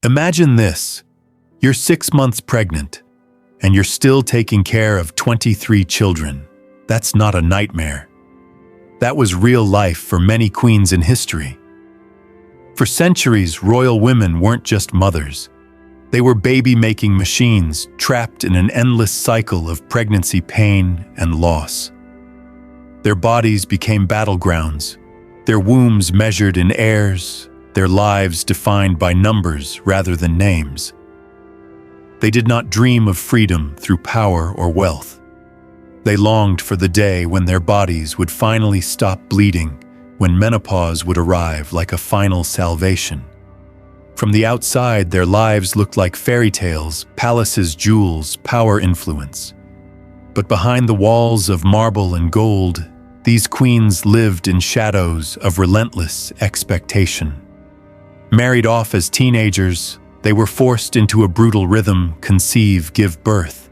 Imagine this. You're 6 months pregnant, and you're still taking care of 23 children. That's not a nightmare. That was real life for many queens in history. For centuries, royal women weren't just mothers. They were baby-making machines trapped in an endless cycle of pregnancy pain and loss. Their bodies became battlegrounds, their wombs measured in heirs, their lives defined by numbers rather than names. They did not dream of freedom through power or wealth. They longed for the day when their bodies would finally stop bleeding, when menopause would arrive like a final salvation. From the outside, their lives looked like fairy tales, palaces, jewels, power, influence. But behind the walls of marble and gold, these queens lived in shadows of relentless expectation. Married off as teenagers, they were forced into a brutal rhythm: conceive, give birth.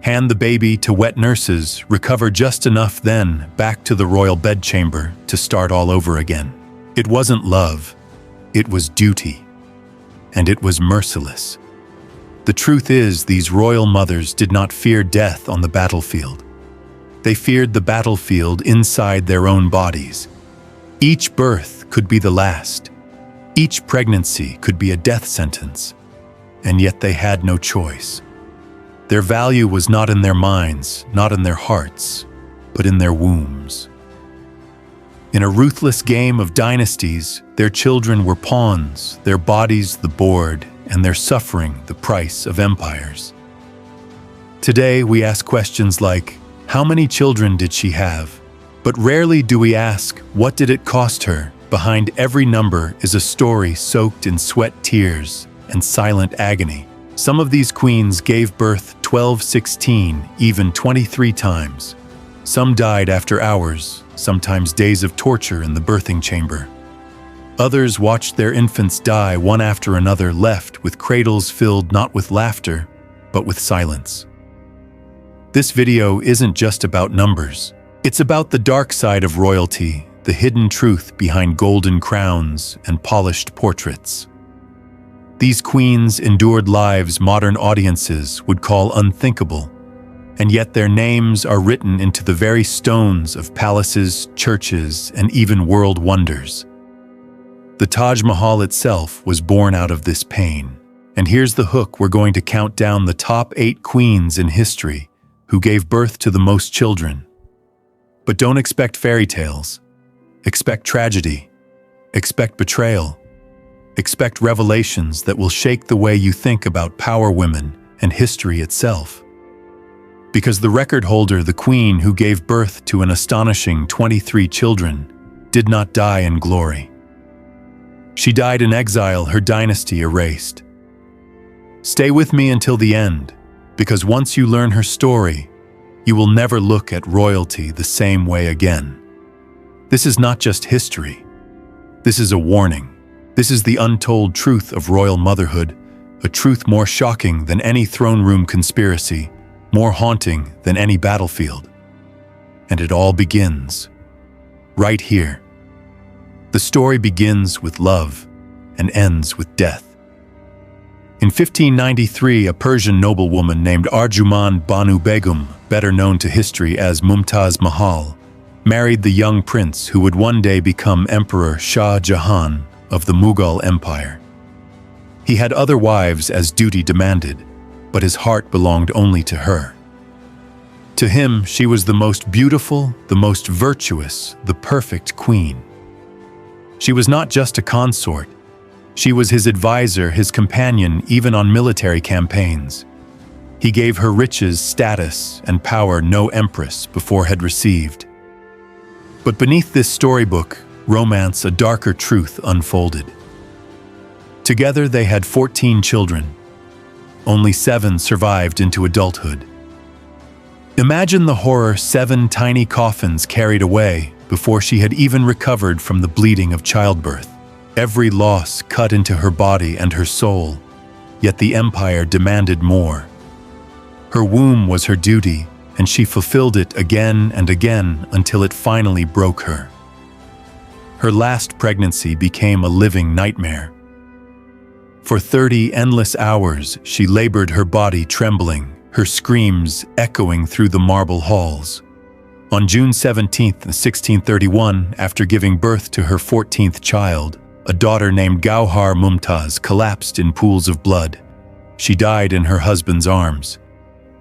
Hand the baby to wet nurses, recover just enough, then back to the royal bedchamber to start all over again. It wasn't love, it was duty. And it was merciless. The truth is, these royal mothers did not fear death on the battlefield. They feared the battlefield inside their own bodies. Each birth could be the last. Each pregnancy could be a death sentence. And yet they had no choice. Their value was not in their minds, not in their hearts, but in their wombs. In a ruthless game of dynasties, their children were pawns, their bodies the board, and their suffering the price of empires. Today, we ask questions like, how many children did she have? But rarely do we ask, what did it cost her? Behind every number is a story soaked in sweat, tears, and silent agony. Some of these queens gave birth 12, 16, even 23 times. Some died after hours, sometimes days of torture in the birthing chamber. Others watched their infants die one after another, left with cradles filled not with laughter, but with silence. This video isn't just about numbers. It's about the dark side of royalty, the hidden truth behind golden crowns and polished portraits. These queens endured lives modern audiences would call unthinkable, and yet their names are written into the very stones of palaces, churches, and even world wonders. The Taj Mahal itself was born out of this pain. And here's the hook: we're going to count down the top 8 queens in history who gave birth to the most children. But don't expect fairy tales. Expect tragedy. Expect betrayal. Expect revelations that will shake the way you think about power women and history itself. Because the record holder, the queen who gave birth to an astonishing 23 children, did not die in glory. She died in exile, her dynasty erased. Stay with me until the end, because once you learn her story, you will never look at royalty the same way again. This is not just history. This is a warning. This is the untold truth of royal motherhood, a truth more shocking than any throne room conspiracy, more haunting than any battlefield. And it all begins right here. The story begins with love and ends with death. In 1593, a Persian noblewoman named Arjuman Banu Begum, better known to history as Mumtaz Mahal, married the young prince who would one day become Emperor Shah Jahan of the Mughal Empire. He had other wives as duty demanded, but his heart belonged only to her. To him, she was the most beautiful, the most virtuous, the perfect queen. She was not just a consort. She was his advisor, his companion, even on military campaigns. He gave her riches, status, and power no empress before had received. But beneath this storybook, romance, a darker truth unfolded. Together they had 14 children. Only 7 survived into adulthood. Imagine the horror: 7 tiny coffins carried away before she had even recovered from the bleeding of childbirth. Every loss cut into her body and her soul, yet the empire demanded more. Her womb was her duty, and she fulfilled it again and again until it finally broke her. Her last pregnancy became a living nightmare. For 30 endless hours, she labored, her body trembling, her screams echoing through the marble halls. On June 17, 1631, after giving birth to her 14th child, a daughter named Gauhar Mumtaz collapsed in pools of blood. She died in her husband's arms.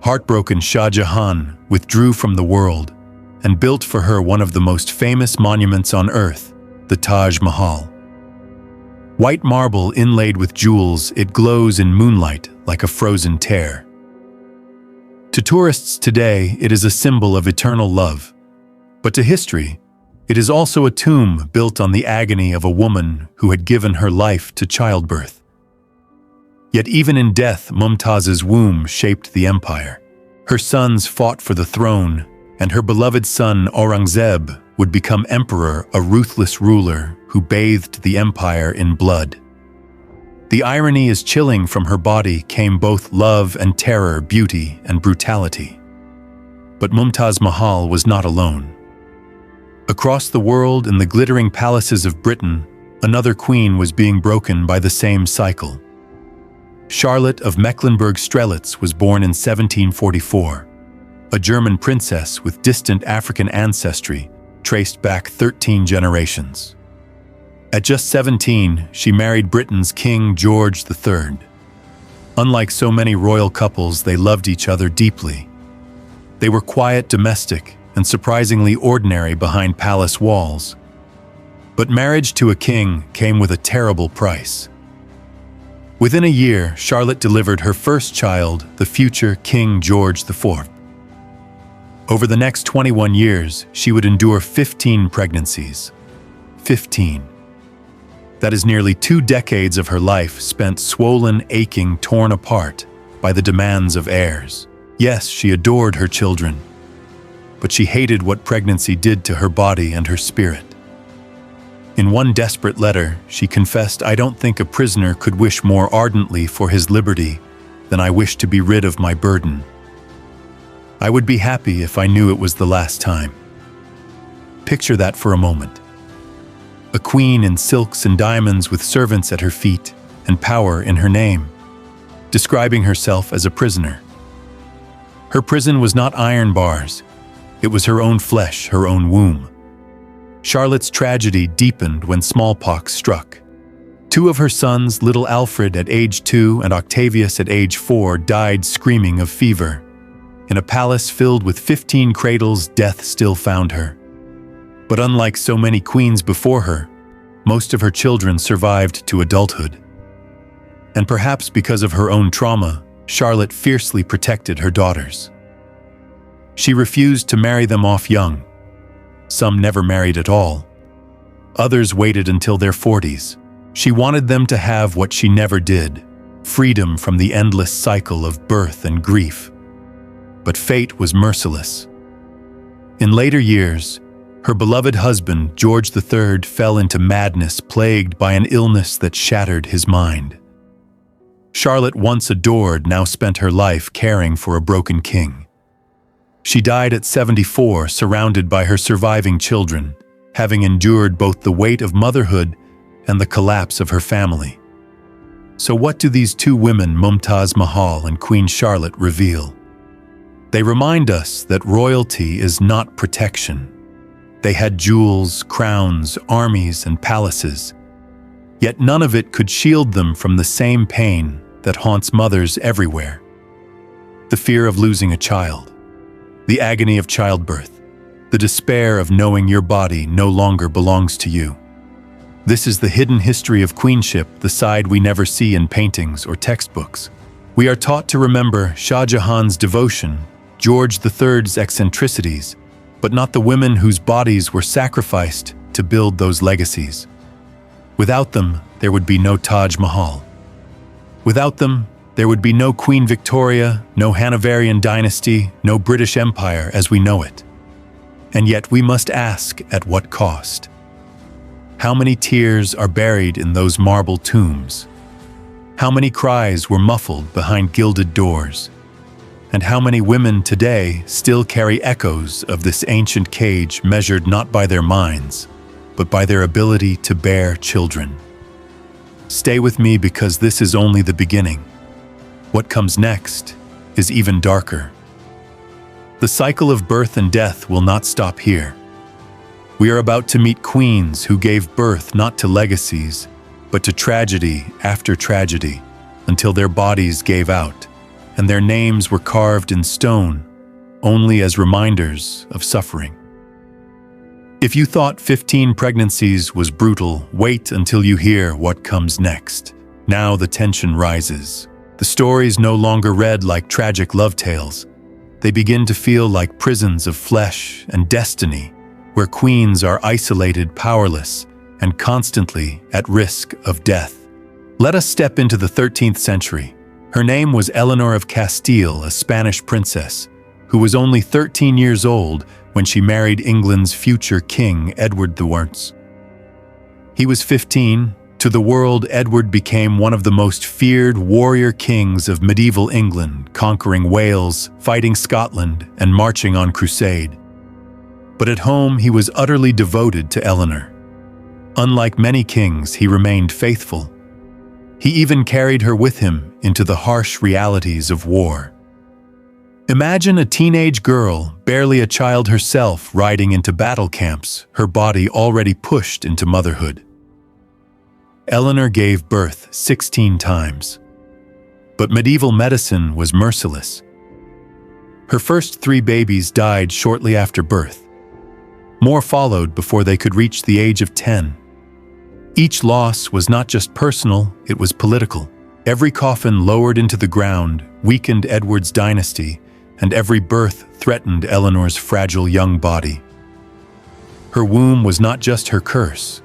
Heartbroken, Shah Jahan withdrew from the world and built for her one of the most famous monuments on earth, the Taj Mahal. White marble inlaid with jewels, it glows in moonlight like a frozen tear. To tourists today, it is a symbol of eternal love. But to history, it is also a tomb built on the agony of a woman who had given her life to childbirth. Yet even in death, Mumtaz's womb shaped the empire. Her sons fought for the throne, and her beloved son Aurangzeb would become emperor, a ruthless ruler who bathed the empire in blood. The irony is chilling. From her body came both love and terror, beauty and brutality. But Mumtaz Mahal was not alone. Across the world, in the glittering palaces of Britain, another queen was being broken by the same cycle. Charlotte of Mecklenburg-Strelitz was born in 1744, a German princess with distant African ancestry traced back 13 generations. At just 17, she married Britain's King George III. Unlike so many royal couples, they loved each other deeply. They were quiet, domestic, and surprisingly ordinary behind palace walls. But marriage to a king came with a terrible price. Within a year, Charlotte delivered her first child, the future King George IV. Over the next 21 years, she would endure 15 pregnancies. 15. That is nearly 2 decades of her life spent swollen, aching, torn apart by the demands of heirs. Yes, she adored her children, but she hated what pregnancy did to her body and her spirit. In one desperate letter, she confessed, "I don't think a prisoner could wish more ardently for his liberty than I wish to be rid of my burden. I would be happy if I knew it was the last time." Picture that for a moment. A queen in silks and diamonds with servants at her feet and power in her name, describing herself as a prisoner. Her prison was not iron bars. It was her own flesh, her own womb. Charlotte's tragedy deepened when smallpox struck. 2 of her sons, little Alfred at age 2 and Octavius at age 4, died screaming of fever. In a palace filled with 15 cradles, death still found her. But unlike so many queens before her, most of her children survived to adulthood. And perhaps because of her own trauma, Charlotte fiercely protected her daughters. She refused to marry them off young. Some never married at all. Others waited until their 40s. She wanted them to have what she never did, freedom from the endless cycle of birth and grief. But fate was merciless. In later years, her beloved husband, George III, fell into madness, plagued by an illness that shattered his mind. Charlotte, once adored, now spent her life caring for a broken king. She died at 74, surrounded by her surviving children, having endured both the weight of motherhood and the collapse of her family. So what do these 2 women, Mumtaz Mahal and Queen Charlotte, reveal? They remind us that royalty is not protection. They had jewels, crowns, armies, and palaces. Yet none of it could shield them from the same pain that haunts mothers everywhere. The fear of losing a child, the agony of childbirth, the despair of knowing your body no longer belongs to you. This is the hidden history of queenship, the side we never see in paintings or textbooks. We are taught to remember Shah Jahan's devotion, George III's eccentricities, but not the women whose bodies were sacrificed to build those legacies. Without them, there would be no Taj Mahal. Without them, there would be no Queen Victoria, no Hanoverian dynasty, no British Empire as we know it. And yet we must ask, at what cost? How many tears are buried in those marble tombs? How many cries were muffled behind gilded doors? And how many women today still carry echoes of this ancient cage, measured not by their minds, but by their ability to bear children? Stay with me because this is only the beginning. What comes next is even darker. The cycle of birth and death will not stop here. We are about to meet queens who gave birth not to legacies, but to tragedy after tragedy, until their bodies gave out, and their names were carved in stone, only as reminders of suffering. If you thought 15 pregnancies was brutal, wait until you hear what comes next. Now the tension rises. The stories no longer read like tragic love tales. They begin to feel like prisons of flesh and destiny, where queens are isolated, powerless, and constantly at risk of death. Let us step into the 13th century. Her name was Eleanor of Castile, a Spanish princess, who was only 13 years old when she married England's future king, Edward I. He was 15. To the world, Edward became one of the most feared warrior kings of medieval England, conquering Wales, fighting Scotland, and marching on crusade. But at home, he was utterly devoted to Eleanor. Unlike many kings, he remained faithful. He even carried her with him into the harsh realities of war. Imagine a teenage girl, barely a child herself, riding into battle camps, her body already pushed into motherhood. Eleanor gave birth 16 times. But medieval medicine was merciless. Her first 3 babies died shortly after birth. More followed before they could reach the age of 10. Each loss was not just personal, it was political. Every coffin lowered into the ground weakened Edward's dynasty, and every birth threatened Eleanor's fragile young body. Her womb was not just her curse,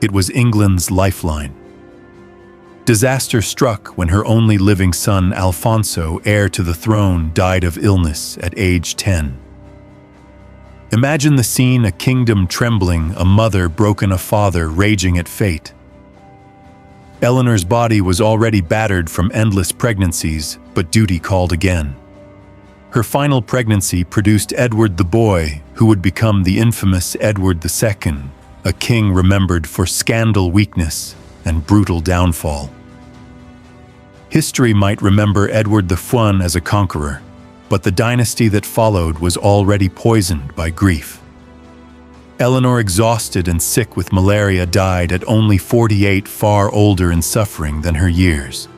it was England's lifeline. Disaster struck when her only living son, Alfonso, heir to the throne, died of illness at age 10. Imagine the scene: a kingdom trembling, a mother broken, a father raging at fate. Eleanor's body was already battered from endless pregnancies, but duty called again. Her final pregnancy produced Edward the Boy, who would become the infamous Edward II, a king remembered for scandal, weakness, and brutal downfall. History might remember Edward I as a conqueror, but the dynasty that followed was already poisoned by grief. Eleanor, exhausted and sick with malaria, died at only 48, far older in suffering than her years.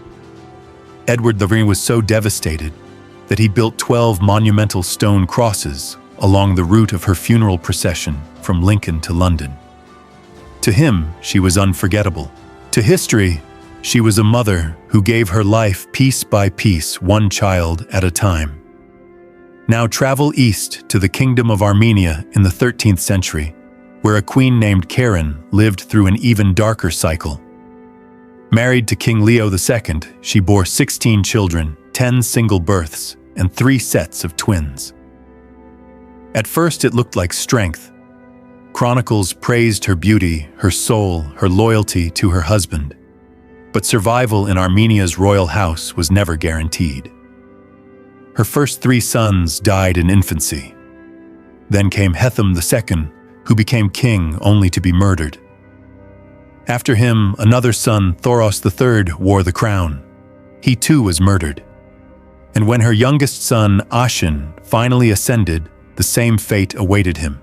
Edward III was so devastated that he built 12 monumental stone crosses along the route of her funeral procession from Lincoln to London. To him, she was unforgettable. To history, she was a mother who gave her life piece by piece, one child at a time. Now travel east to the Kingdom of Armenia in the 13th century, where a queen named Karen lived through an even darker cycle. Married to King Leo II, she bore 16 children, 10 single births, and 3 sets of twins. At first it looked like strength. Chronicles praised her beauty, her soul, her loyalty to her husband. But survival in Armenia's royal house was never guaranteed. Her first 3 sons died in infancy. Then came Hethum II, who became king only to be murdered. After him, another son, Thoros III, wore the crown. He too was murdered. And when her youngest son, Ashin, finally ascended, the same fate awaited him.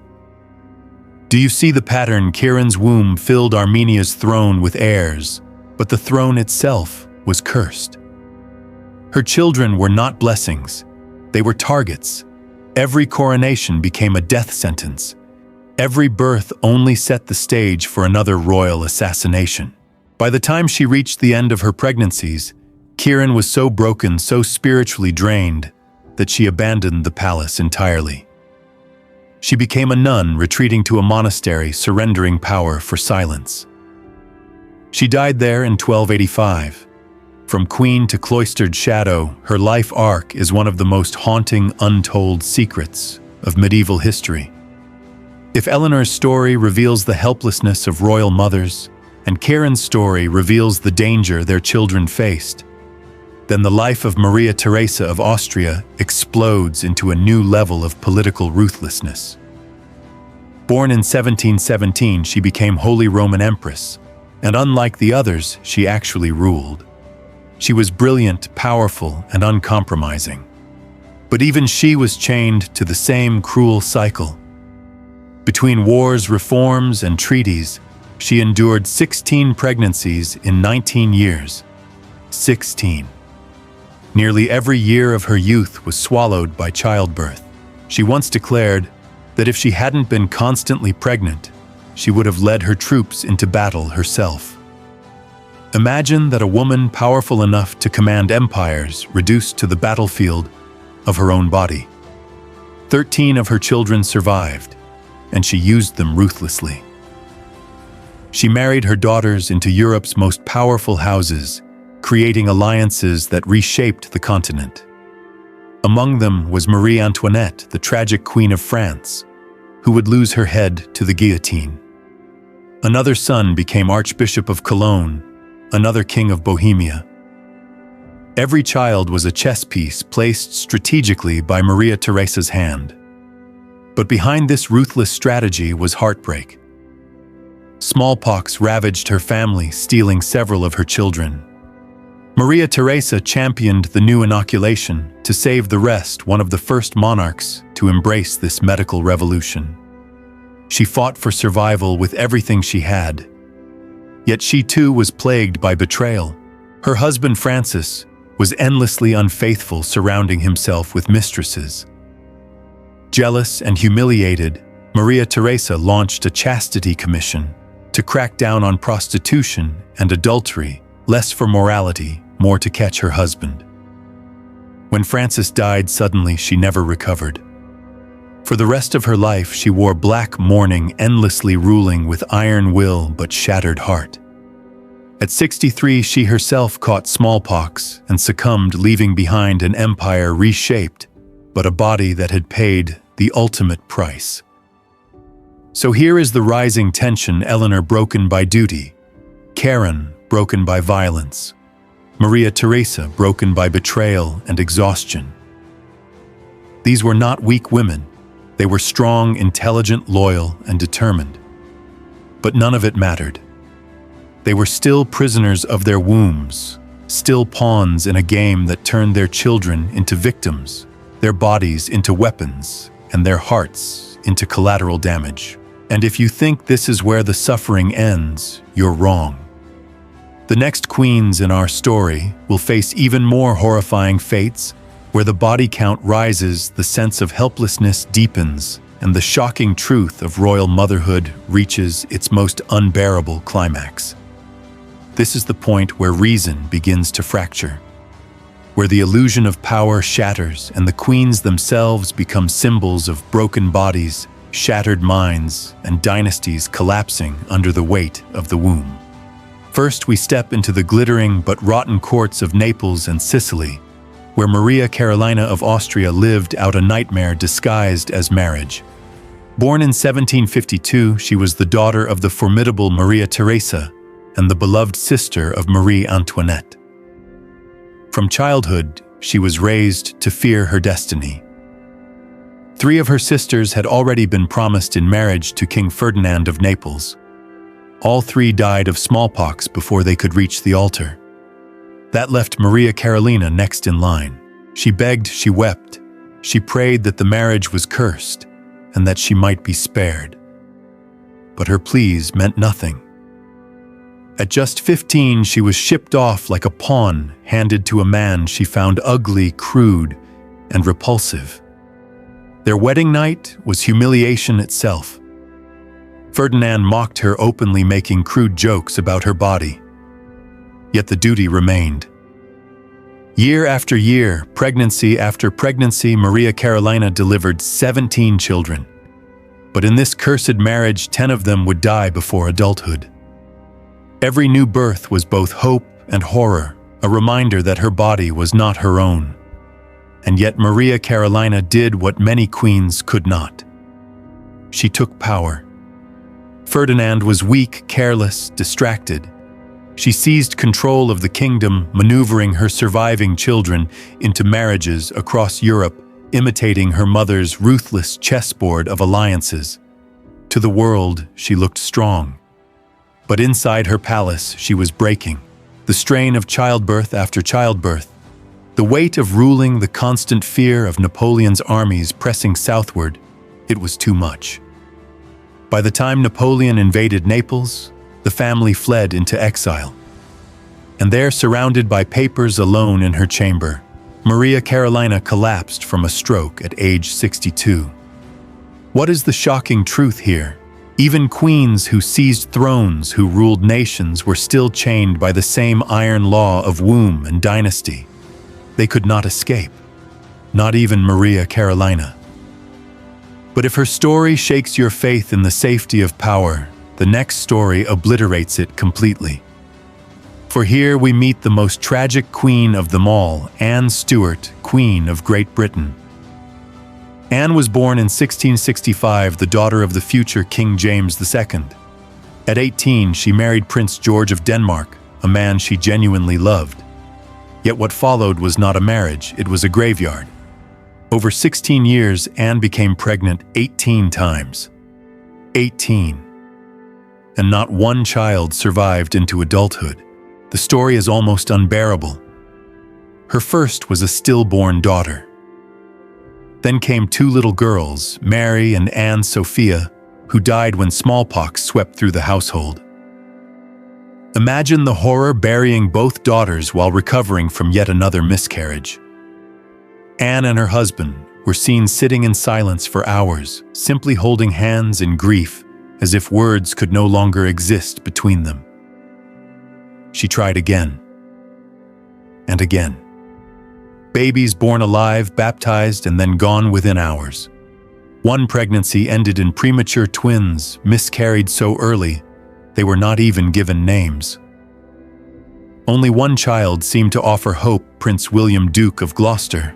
Do you see the pattern? Karen's womb filled Armenia's throne with heirs, but the throne itself was cursed. Her children were not blessings, they were targets. Every coronation became a death sentence. Every birth only set the stage for another royal assassination. By the time she reached the end of her pregnancies, Karen was so broken, so spiritually drained, that she abandoned the palace entirely. She became a nun, retreating to a monastery, surrendering power for silence. She died there in 1285. From queen to cloistered shadow, her life arc is one of the most haunting, untold secrets of medieval history. If Eleanor's story reveals the helplessness of royal mothers, and Karen's story reveals the danger their children faced, then the life of Maria Theresa of Austria explodes into a new level of political ruthlessness. Born in 1717, she became Holy Roman Empress, And unlike the others, she actually ruled. She was brilliant, powerful, and uncompromising. But even she was chained to the same cruel cycle. Between wars, reforms, and treaties, she endured 16 pregnancies in 19 years. 16. Nearly every year of her youth was swallowed by childbirth. She once declared that if she hadn't been constantly pregnant, she would have led her troops into battle herself. Imagine that a woman powerful enough to command empires reduced to the battlefield of her own body. 13 of her children survived, and she used them ruthlessly. She married her daughters into Europe's most powerful houses, creating alliances that reshaped the continent. Among them was Marie Antoinette, the tragic Queen of France, who would lose her head to the guillotine. Another son became Archbishop of Cologne, another King of Bohemia. Every child was a chess piece placed strategically by Maria Theresa's hand. But behind this ruthless strategy was heartbreak. Smallpox ravaged her family, stealing several of her children. Maria Theresa championed the new inoculation to save the rest, one of the first monarchs to embrace this medical revolution. She fought for survival with everything she had. Yet she too was plagued by betrayal. Her husband Francis was endlessly unfaithful, surrounding himself with mistresses. Jealous and humiliated, Maria Theresa launched a chastity commission to crack down on prostitution and adultery, less for morality, more to catch her husband. When Francis died suddenly, she never recovered. For the rest of her life, she wore black mourning, endlessly ruling with iron will but shattered heart. At 63, she herself caught smallpox and succumbed, leaving behind an empire reshaped, but a body that had paid the ultimate price. So here is the rising tension: Eleanor broken by duty, Karen broken by violence, Maria Theresa broken by betrayal and exhaustion. These were not weak women. They were strong, intelligent, loyal, and determined. But none of it mattered. They were still prisoners of their wombs, still pawns in a game that turned their children into victims, their bodies into weapons, and their hearts into collateral damage. And if you think this is where the suffering ends, you're wrong. The next queens in our story will face even more horrifying fates, where the body count rises, the sense of helplessness deepens, and the shocking truth of royal motherhood reaches its most unbearable climax. This is the point where reason begins to fracture, where the illusion of power shatters and the queens themselves become symbols of broken bodies, shattered minds, and dynasties collapsing under the weight of the womb. First, we step into the glittering but rotten courts of Naples and Sicily, where Maria Carolina of Austria lived out a nightmare disguised as marriage. Born in 1752, she was the daughter of the formidable Maria Theresa and the beloved sister of Marie Antoinette. From childhood, she was raised to fear her destiny. 3 of her sisters had already been promised in marriage to King Ferdinand of Naples. All 3 died of smallpox before they could reach the altar. That left Maria Carolina next in line. She begged, she wept, she prayed that the marriage was cursed and that she might be spared. But her pleas meant nothing. At just 15, she was shipped off like a pawn, handed to a man she found ugly, crude, and repulsive. Their wedding night was humiliation itself. Ferdinand mocked her openly, making crude jokes about her body. Yet the duty remained. Year after year, pregnancy after pregnancy, Maria Carolina delivered 17 children. But in this cursed marriage, 10 of them would die before adulthood. Every new birth was both hope and horror, a reminder that her body was not her own. And yet Maria Carolina did what many queens could not. She took power. Ferdinand was weak, careless, distracted. She seized control of the kingdom, maneuvering her surviving children into marriages across Europe, imitating her mother's ruthless chessboard of alliances. To the world, she looked strong. But inside her palace, she was breaking. The strain of childbirth after childbirth, the weight of ruling, the constant fear of Napoleon's armies pressing southward, it was too much. By the time Napoleon invaded Naples, the family fled into exile. And there, surrounded by papers, alone in her chamber, Maria Carolina collapsed from a stroke at age 62. What is the shocking truth here? Even queens who seized thrones, who ruled nations, were still chained by the same iron law of womb and dynasty. They could not escape, not even Maria Carolina. But if her story shakes your faith in the safety of power, the next story obliterates it completely. For here we meet the most tragic queen of them all, Anne Stuart, Queen of Great Britain. Anne was born in 1665, the daughter of the future King James II. At 18, she married Prince George of Denmark, a man she genuinely loved. Yet what followed was not a marriage, it was a graveyard. Over 16 years, Anne became pregnant 18 times. 18. And not one child survived into adulthood. The story is almost unbearable. Her first was a stillborn daughter. Then came two little girls, Mary and Anne Sophia, who died when smallpox swept through the household. Imagine the horror burying both daughters while recovering from yet another miscarriage. Anne and her husband were seen sitting in silence for hours, simply holding hands in grief, as if words could no longer exist between them. She tried again, and again. Babies born alive, baptized, and then gone within hours. One pregnancy ended in premature twins, miscarried so early, they were not even given names. Only one child seemed to offer hope, Prince William, Duke of Gloucester.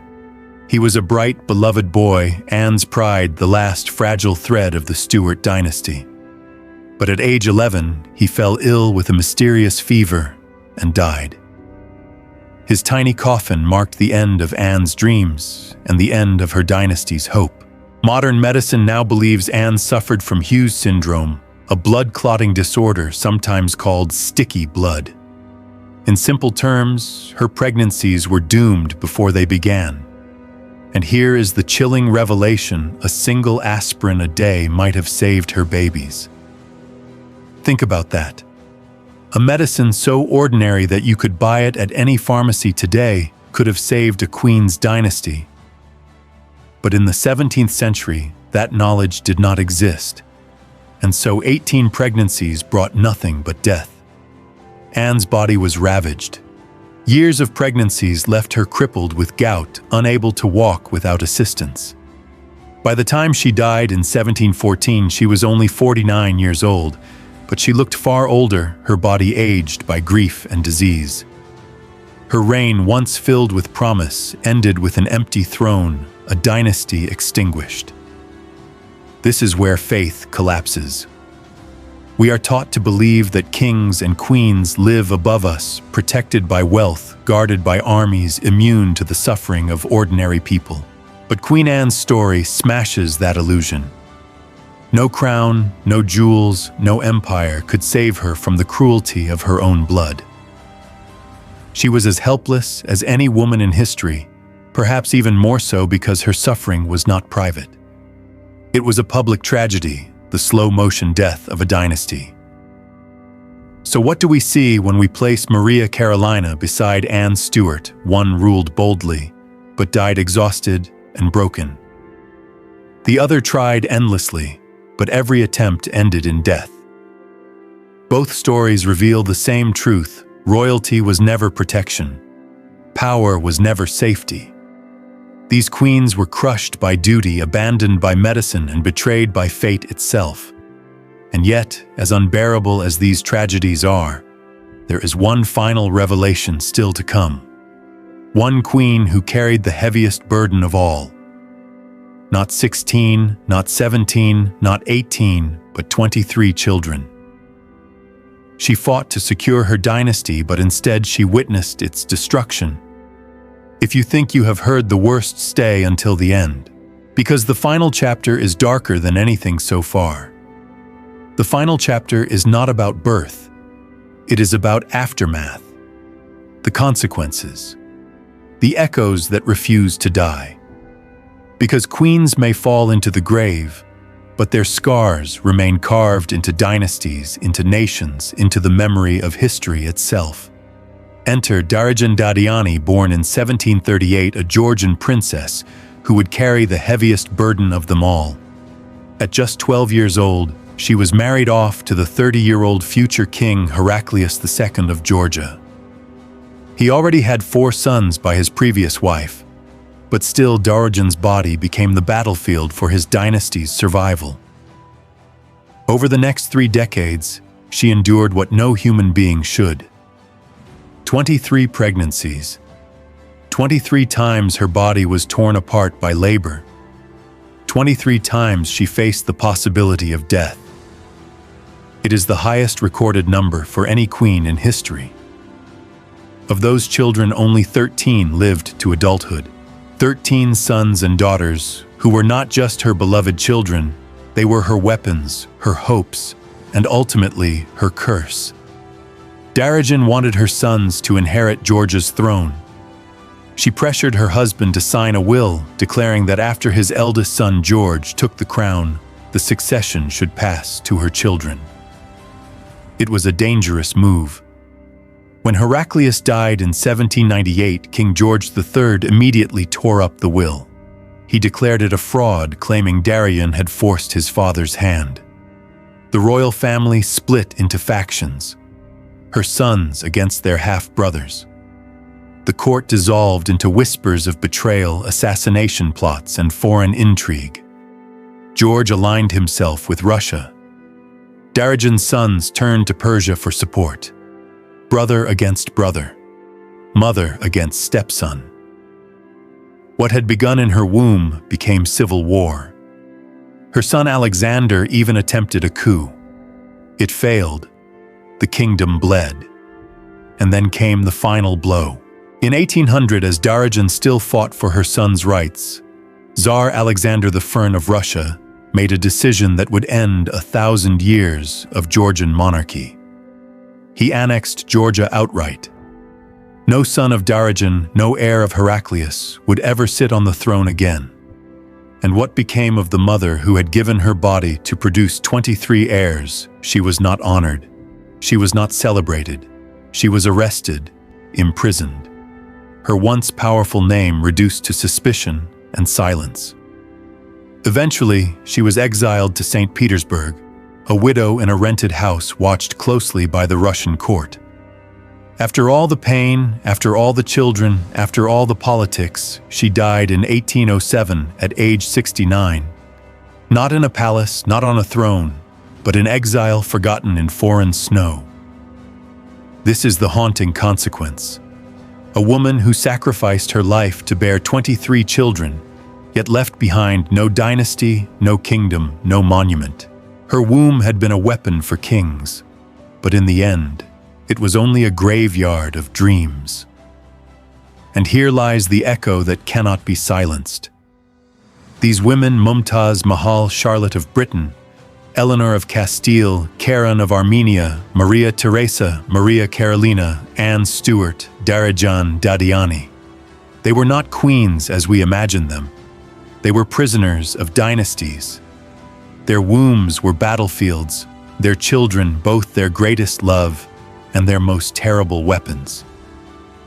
He was a bright, beloved boy, Anne's pride, the last fragile thread of the Stuart dynasty. But at age 11, he fell ill with a mysterious fever and died. His tiny coffin marked the end of Anne's dreams and the end of her dynasty's hope. Modern medicine now believes Anne suffered from Hughes syndrome, a blood-clotting disorder sometimes called sticky blood. In simple terms, her pregnancies were doomed before they began. And here is the chilling revelation: a single aspirin a day might have saved her babies. Think about that. A medicine so ordinary that you could buy it at any pharmacy today could have saved a queen's dynasty. But in the 17th century, that knowledge did not exist. And so 18 pregnancies brought nothing but death. Anne's body was ravaged. Years of pregnancies left her crippled with gout, unable to walk without assistance. By the time she died in 1714, she was only 49 years old, but she looked far older, her body aged by grief and disease. Her reign, once filled with promise, ended with an empty throne, a dynasty extinguished. This is where faith collapses. We are taught to believe that kings and queens live above us, protected by wealth, guarded by armies, immune to the suffering of ordinary people. But Queen Anne's story smashes that illusion. No crown, no jewels, no empire could save her from the cruelty of her own blood. She was as helpless as any woman in history, perhaps even more so because her suffering was not private. It was a public tragedy, the slow-motion death of a dynasty. So what do we see when we place Maria Carolina beside Anne Stuart? One ruled boldly, but died exhausted and broken. The other tried endlessly, but every attempt ended in death. Both stories reveal the same truth: royalty was never protection. Power was never safety. These queens were crushed by duty, abandoned by medicine, and betrayed by fate itself. And yet, as unbearable as these tragedies are, there is one final revelation still to come. One queen who carried the heaviest burden of all. Not 16, not 17, not 18, but 23 children. She fought to secure her dynasty, but instead she witnessed its destruction. If you think you have heard the worst, stay until the end, because the final chapter is darker than anything so far. The final chapter is not about birth. It is about aftermath, the consequences, the echoes that refuse to die. Because queens may fall into the grave, but their scars remain carved into dynasties, into nations, into the memory of history itself. Enter Darajan Dadiani, born in 1738, a Georgian princess who would carry the heaviest burden of them all. At just 12 years old, she was married off to the 30-year-old future king Heraclius II of Georgia. He already had 4 sons by his previous wife, but still Darajan's body became the battlefield for his dynasty's survival. Over the next 3 decades, she endured what no human being should. 23 pregnancies. 23 times her body was torn apart by labor. 23 times she faced the possibility of death. It is the highest recorded number for any queen in history. Of those children, only 13 lived to adulthood. 13 sons and daughters who were not just her beloved children, they were her weapons, her hopes, and ultimately her curse. Darajan wanted her sons to inherit Georgia's throne. She pressured her husband to sign a will declaring that after his eldest son George took the crown, the succession should pass to her children. It was a dangerous move. When Heraclius died in 1798, King George III immediately tore up the will. He declared it a fraud, claiming Darajan had forced his father's hand. The royal family split into factions, her sons against their half-brothers. The court dissolved into whispers of betrayal, assassination plots, and foreign intrigue. George aligned himself with Russia. Darajan's sons turned to Persia for support. Brother against brother, mother against stepson. What had begun in her womb became civil war. Her son Alexander even attempted a coup. It failed. The kingdom bled. And then came the final blow. In 1800, as Darajan still fought for her son's rights, Tsar Alexander I of Russia made a decision that would end 1,000 years of Georgian monarchy. He annexed Georgia outright. No son of Darajan, no heir of Heraclius, would ever sit on the throne again. And what became of the mother who had given her body to produce 23 heirs? She was not honored. She was not celebrated. She was arrested, imprisoned. Her once powerful name reduced to suspicion and silence. Eventually, she was exiled to St. Petersburg, a widow in a rented house watched closely by the Russian court. After all the pain, after all the children, after all the politics, she died in 1807 at age 69. Not in a palace, not on a throne, but in exile forgotten in foreign snow. This is the haunting consequence. A woman who sacrificed her life to bear 23 children, yet left behind no dynasty, no kingdom, no monument. Her womb had been a weapon for kings, but in the end, it was only a graveyard of dreams. And here lies the echo that cannot be silenced. These women, Mumtaz Mahal, Charlotte of Britain, Eleanor of Castile, Karen of Armenia, Maria Theresa, Maria Carolina, Anne Stuart, Darajan Dadiani. They were not queens as we imagine them. They were prisoners of dynasties. Their wombs were battlefields, their children both their greatest love and their most terrible weapons.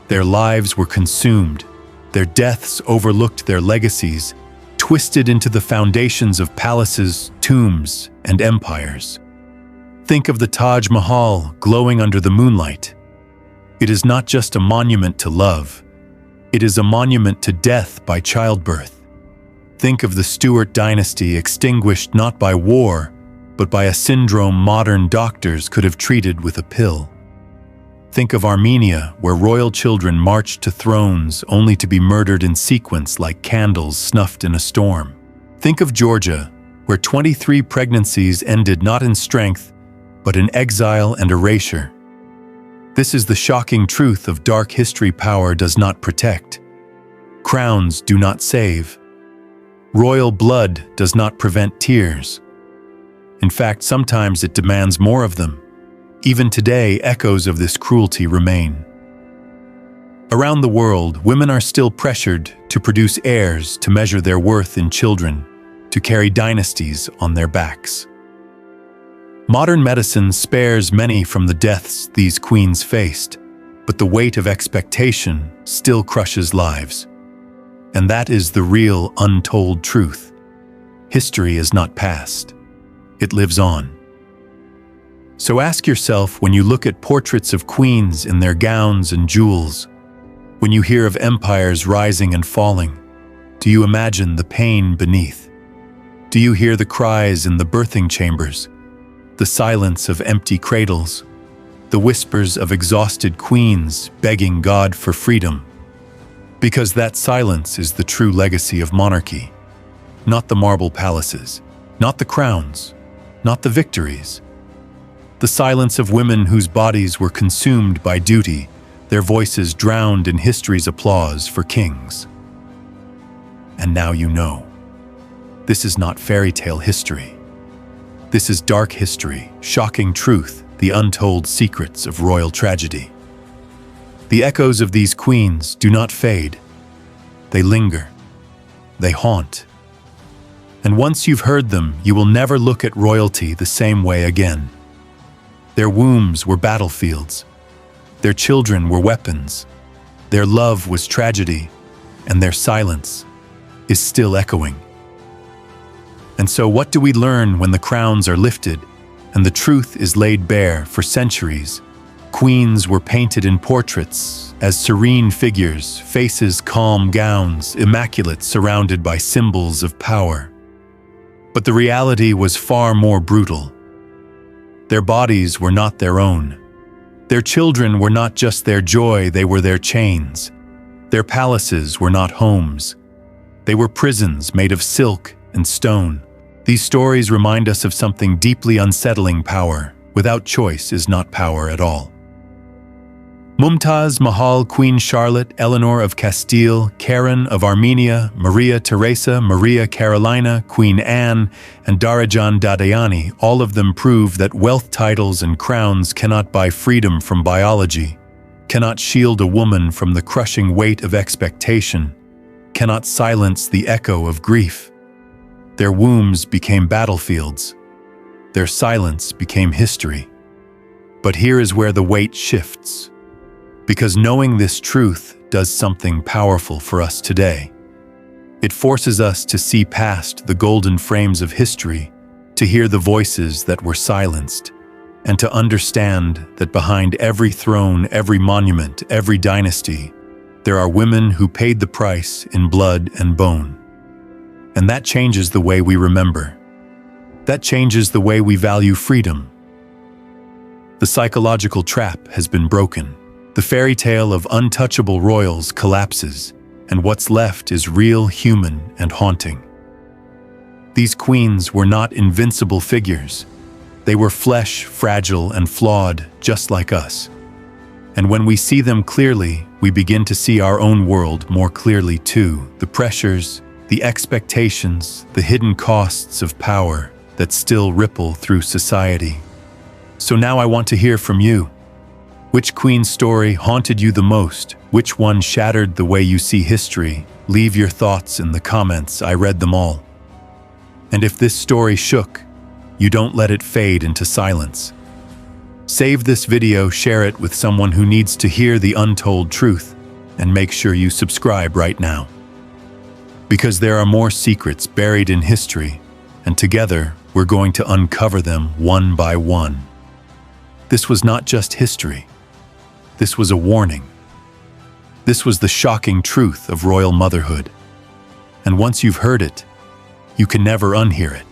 Their lives were consumed, their deaths overlooked their legacies, twisted into the foundations of palaces, tombs, and empires. Think of the Taj Mahal glowing under the moonlight. It is not just a monument to love, it is a monument to death by childbirth. Think of the Stuart dynasty extinguished not by war, but by a syndrome modern doctors could have treated with a pill. Think of Armenia, where royal children marched to thrones only to be murdered in sequence like candles snuffed in a storm. Think of Georgia, where 23 pregnancies ended not in strength, but in exile and erasure. This is the shocking truth of dark history. Power does not protect. Crowns do not save. Royal blood does not prevent tears. In fact, sometimes it demands more of them. Even today, echoes of this cruelty remain. Around the world, women are still pressured to produce heirs, to measure their worth in children, to carry dynasties on their backs. Modern medicine spares many from the deaths these queens faced, but the weight of expectation still crushes lives. And that is the real, untold truth. History is not past. It lives on. So ask yourself, when you look at portraits of queens in their gowns and jewels, when you hear of empires rising and falling, do you imagine the pain beneath? Do you hear the cries in the birthing chambers, the silence of empty cradles, the whispers of exhausted queens begging God for freedom? Because that silence is the true legacy of monarchy. Not the marble palaces, not the crowns, not the victories. The silence of women whose bodies were consumed by duty, their voices drowned in history's applause for kings. And now you know. This is not fairy tale history. This is dark history, shocking truth, the untold secrets of royal tragedy. The echoes of these queens do not fade. They linger. They haunt. And once you've heard them, you will never look at royalty the same way again. Their wombs were battlefields. Their children were weapons. Their love was tragedy, and their silence is still echoing. And so what do we learn when the crowns are lifted and the truth is laid bare? For centuries, queens were painted in portraits as serene figures, faces calm, gowns immaculate, surrounded by symbols of power. But the reality was far more brutal. Their bodies were not their own. Their children were not just their joy, they were their chains. Their palaces were not homes. They were prisons made of silk and stone. These stories remind us of something deeply unsettling: power without choice is not power at all. Mumtaz Mahal, Queen Charlotte, Eleanor of Castile, Karen of Armenia, Maria Theresa, Maria Carolina, Queen Anne, and Darajan Dadayani, all of them prove that wealth, titles, and crowns cannot buy freedom from biology, cannot shield a woman from the crushing weight of expectation, cannot silence the echo of grief. Their wombs became battlefields. Their silence became history. But here is where the weight shifts. Because knowing this truth does something powerful for us today. It forces us to see past the golden frames of history, to hear the voices that were silenced, and to understand that behind every throne, every monument, every dynasty, there are women who paid the price in blood and bone. And that changes the way we remember. That changes the way we value freedom. The psychological trap has been broken. The fairy tale of untouchable royals collapses, and what's left is real, human, and haunting. These queens were not invincible figures. They were flesh, fragile, and flawed, just like us. And when we see them clearly, we begin to see our own world more clearly too. The pressures, the expectations, the hidden costs of power that still ripple through society. So now I want to hear from you. Which queen's story haunted you the most? Which one shattered the way you see history? Leave your thoughts in the comments. I read them all. And if this story shook, you don't let it fade into silence. Save this video, share it with someone who needs to hear the untold truth, and make sure you subscribe right now. Because there are more secrets buried in history, and together we're going to uncover them one by one. This was not just history. This was a warning. This was the shocking truth of royal motherhood. And once you've heard it, you can never unhear it.